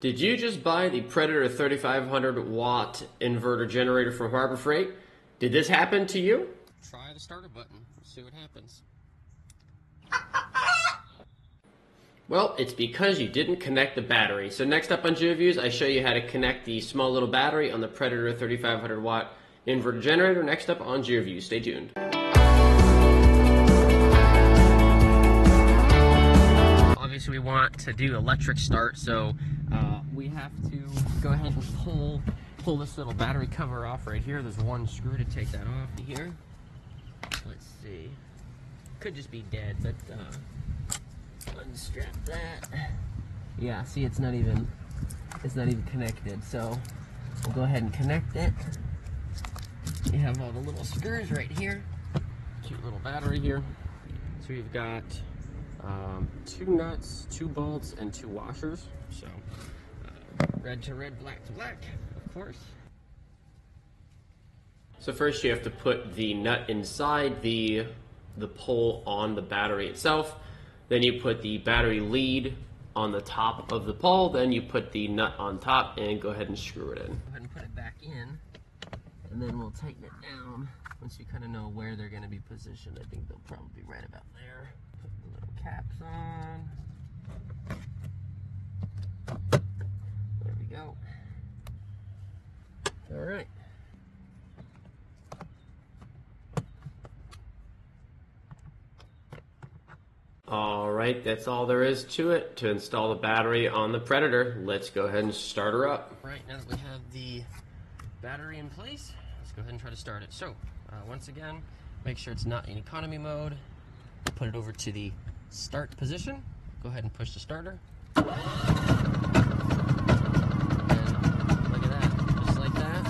Did you just buy the Predator 3500w inverter generator from Harbor Freight? Did this happen to you? Try the starter button, see what happens. Well, it's because you didn't connect the battery. So next up on GeoViews, I show you how to connect the small little battery on the Predator 3500w inverter generator. Next up on GeoViews. Stay tuned. Obviously we want to do electric start, so we have to go ahead and pull this little battery cover off right here. There's one screw to take that off here. Let's see. Could just be dead, but unstrap that. Yeah, see, it's not even connected, so we'll go ahead and connect it. You have all the little screws right here. Cute little battery here. So we've got 2 nuts, 2 bolts, and 2 washers. So red to red, black to black, of course. So first you have to put the nut inside the pole on the battery itself. Then you put the battery lead on the top of the pole. Then you put the nut on top and go ahead and screw it in. Go ahead and put it back in, and then we'll tighten it down once you kind of know where they're going to be positioned. I think they'll probably be right about there. Put the little caps on. There we go. All right. Alright, that's all there is to it to install the battery on the Predator. Let's go ahead and start her up. Right, now that we have the battery in place, let's go ahead and try to start it. So, once again, make sure it's not in economy mode. Put it over to the start position. Go ahead and push the starter. And look at that, just like that.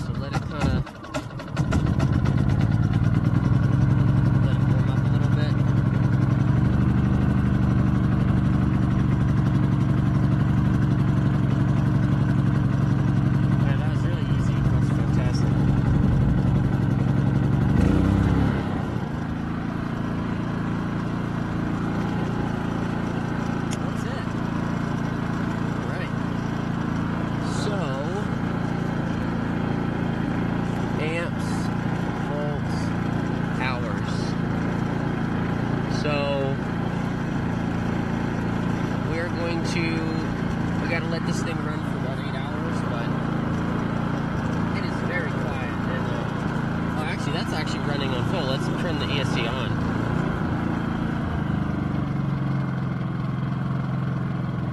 So let it kind of warm up a little bit. Man, that was really easy. That's fantastic. That's it. All right. So, amps, volts, hours. So, we're going to, we got to let this thing run for about 8 hours, but it is very quiet. And, oh, actually, that's actually running on full. Let's turn the ESC on.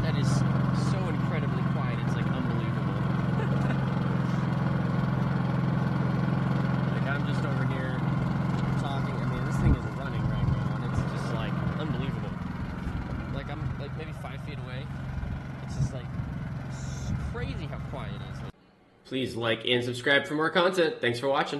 That is so incredibly quiet, it's like unbelievable. Like, I'm just over here talking. I mean, this thing is running right now, and it's just like unbelievable. Like, I'm like maybe 5 feet away. It's just like crazy how quiet it is. Please like and subscribe for more content. Thanks for watching.